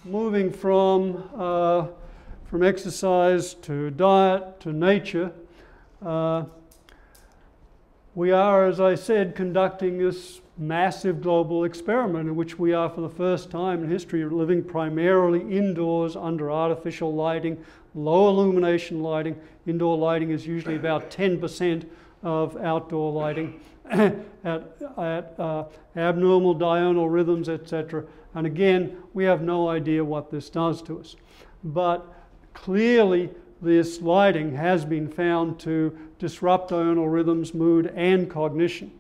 moving from exercise to diet to nature, we are, as I said, conducting this massive global experiment in which we are, for the first time in history, living primarily indoors under artificial lighting, low illumination lighting. Indoor lighting is usually about 10% of outdoor lighting, at abnormal diurnal rhythms, etc. And again, we have no idea what this does to us. But clearly, this lighting has been found to disrupt diurnal rhythms, mood, and cognition.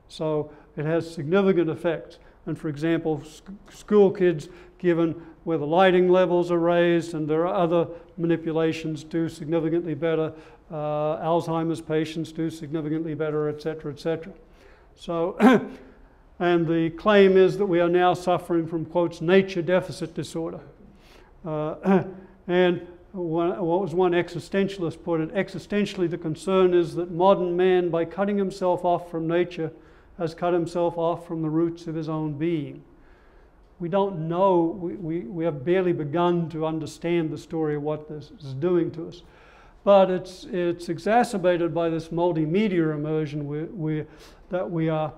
So it has significant effects. And for example, school kids, given where the lighting levels are raised and there are other manipulations, do significantly better. Alzheimer's patients do significantly better, etc., etc. So, and the claim is that we are now suffering from, quotes, nature deficit disorder. And what was one existentialist put it, existentially the concern is that modern man, by cutting himself off from nature, has cut himself off from the roots of his own being. We don't know, we have barely begun to understand the story of what this is doing to us. But it's exacerbated by this multimedia immersion that we are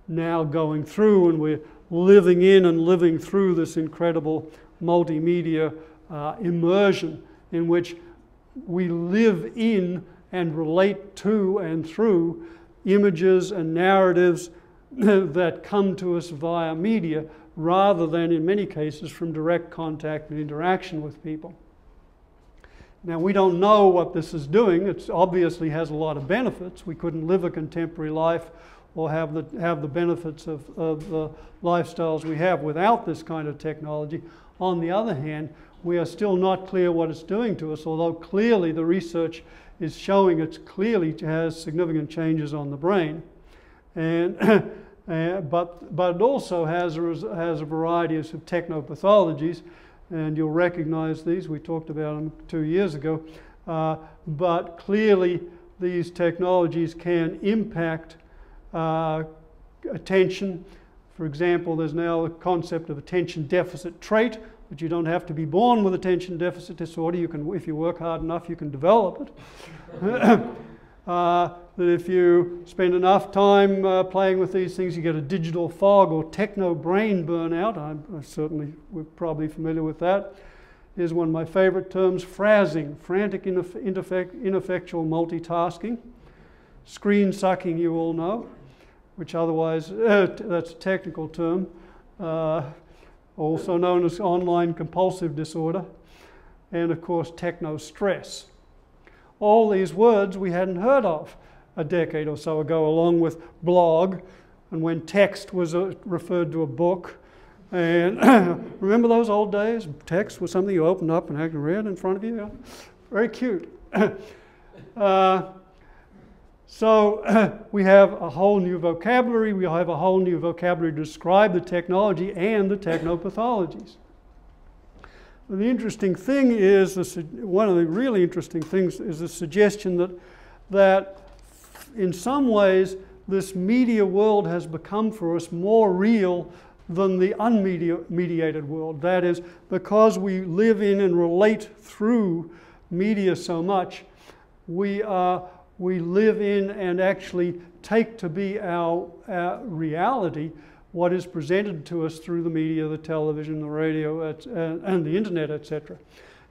now going through, and we're living in and living through this incredible multimedia immersion in which we live in and relate to and through images and narratives that come to us via media, rather than, in many cases, from direct contact and interaction with people. Now, we don't know what this is doing. It obviously has a lot of benefits. We couldn't live a contemporary life or have the benefits of the lifestyles we have without this kind of technology. On the other hand, we are still not clear what it's doing to us, although clearly the research is showing it clearly has significant changes on the brain. And, but it also has a variety of technopathologies, and you'll recognize these. We talked about them 2 years ago. But clearly these technologies can impact attention. For example, there's now a concept of attention deficit trait, but you don't have to be born with attention deficit disorder. You can, if you work hard enough, you can develop it. That if you spend enough time playing with these things, you get a digital fog or techno brain burnout. We're probably familiar with that. Here's one of my favorite terms, frazzing, frantic, ineffectual multitasking. Screen sucking, you all know, which otherwise, that's a technical term. Also known as online compulsive disorder, and of course techno-stress. All these words we hadn't heard of a decade or so ago, along with blog, and when text was referred to a book. And remember those old days? Text was something you opened up and had read in front of you. Very cute. So we have a whole new vocabulary. We have a whole new vocabulary to describe the technology and the technopathologies. The interesting thing is, one of the really interesting things is the suggestion that in some ways this media world has become for us more real than the unmediated world. That is, because we live in and relate through media so much, we live in and actually take to be our reality what is presented to us through the media, the television, the radio, and the internet, etc.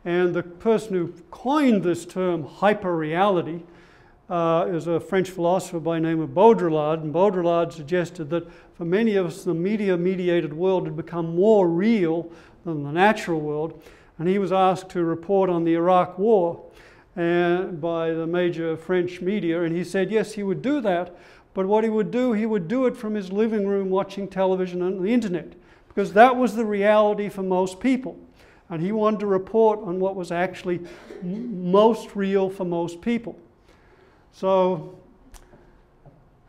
And the person who coined this term, hyperreality, is a French philosopher by the name of Baudrillard. And Baudrillard suggested that for many of us, the media-mediated world had become more real than the natural world. And he was asked to report on the Iraq War by the major French media, and he said yes, he would do that, but what he would do it from his living room watching television and the internet, because that was the reality for most people. And he wanted to report on what was actually most real for most people. So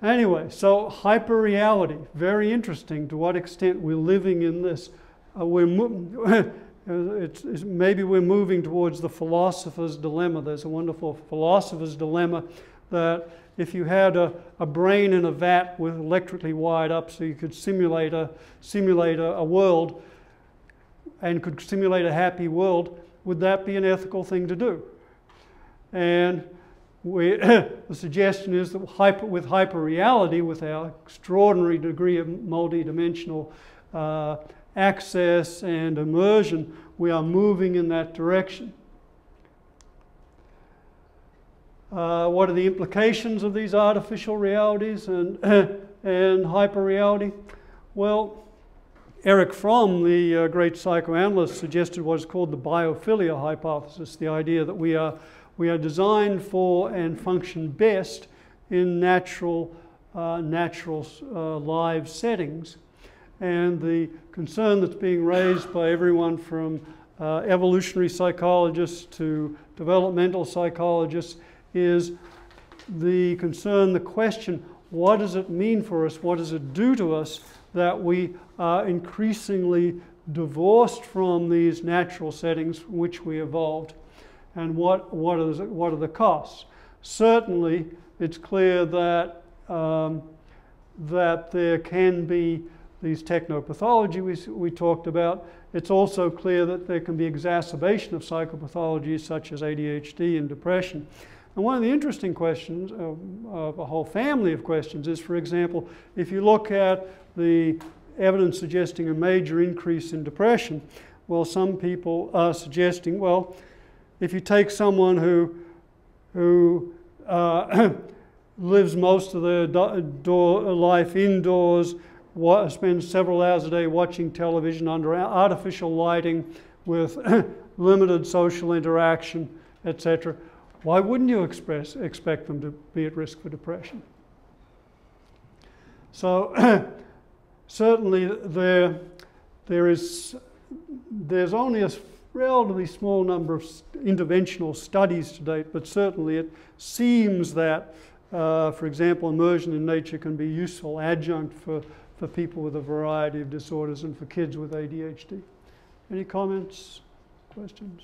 anyway, so hyperreality, very interesting to what extent we're living in this. Maybe we're moving towards the philosopher's dilemma. There's a wonderful philosopher's dilemma that if you had a brain in a vat with electrically wired up so you could simulate a world, and could simulate a happy world, would that be an ethical thing to do? And the suggestion is that with hyperreality, with our extraordinary degree of multidimensional access and immersion, we are moving in that direction. What are the implications of these artificial realities and hyperreality? Well, Erich Fromm, the great psychoanalyst, suggested what is called the biophilia hypothesis, the idea that we are designed for and function best in natural live settings. And the concern that's being raised by everyone from evolutionary psychologists to developmental psychologists is the concern, the question, what does it mean for us, what does it do to us that we are increasingly divorced from these natural settings from which we evolved, and what are the costs? Certainly, it's clear that that there can be these technopathologies we talked about. It's also clear that there can be exacerbation of psychopathologies such as ADHD and depression. And one of the interesting questions, of a whole family of questions, is, for example, if you look at the evidence suggesting a major increase in depression, well, some people are suggesting, well, if you take someone who lives most of their life indoors, spends several hours a day watching television under artificial lighting with limited social interaction, etc., why wouldn't you expect them to be at risk for depression? So certainly there's only a relatively small number of interventional studies to date, but certainly it seems that, for example, immersion in nature can be a useful adjunct for people with a variety of disorders and for kids with ADHD. Any comments, questions?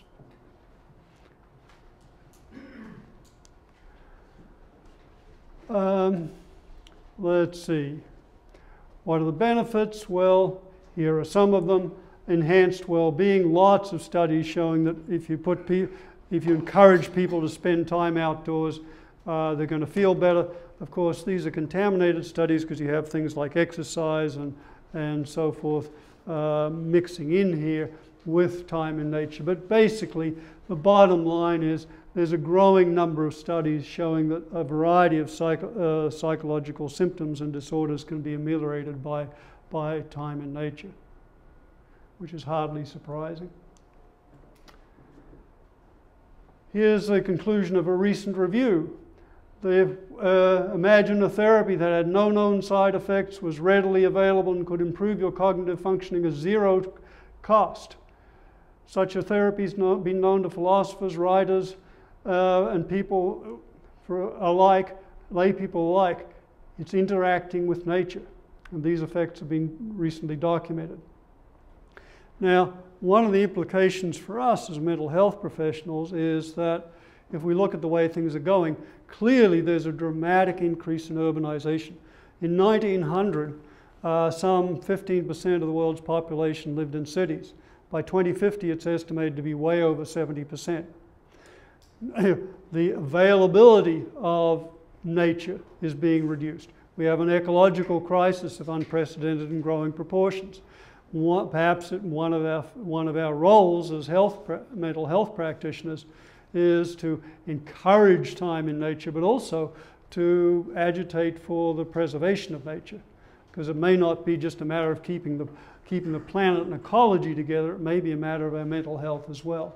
Let's see. What are the benefits? Well, here are some of them. Enhanced well-being. Lots of studies showing that if you encourage people to spend time outdoors, they're going to feel better. Of course, these are contaminated studies because you have things like exercise and so forth mixing in here with time in nature. But basically, the bottom line is there's a growing number of studies showing that a variety of psychological symptoms and disorders can be ameliorated by time in nature, which is hardly surprising. Here's the conclusion of a recent review. They've imagined a therapy that had no known side effects, was readily available, and could improve your cognitive functioning at zero cost. Such a therapy has been known to philosophers, writers, and people alike, lay people alike. It's interacting with nature, and these effects have been recently documented. Now, one of the implications for us as mental health professionals is that if we look at the way things are going, clearly there's a dramatic increase in urbanization. In 1900, some 15% of the world's population lived in cities. By 2050, it's estimated to be way over 70%. The availability of nature is being reduced. We have an ecological crisis of unprecedented and growing proportions. Perhaps one of our roles as mental health practitioners is to encourage time in nature, but also to agitate for the preservation of nature, because it may not be just a matter of keeping the planet and ecology together. It may be a matter of our mental health as well.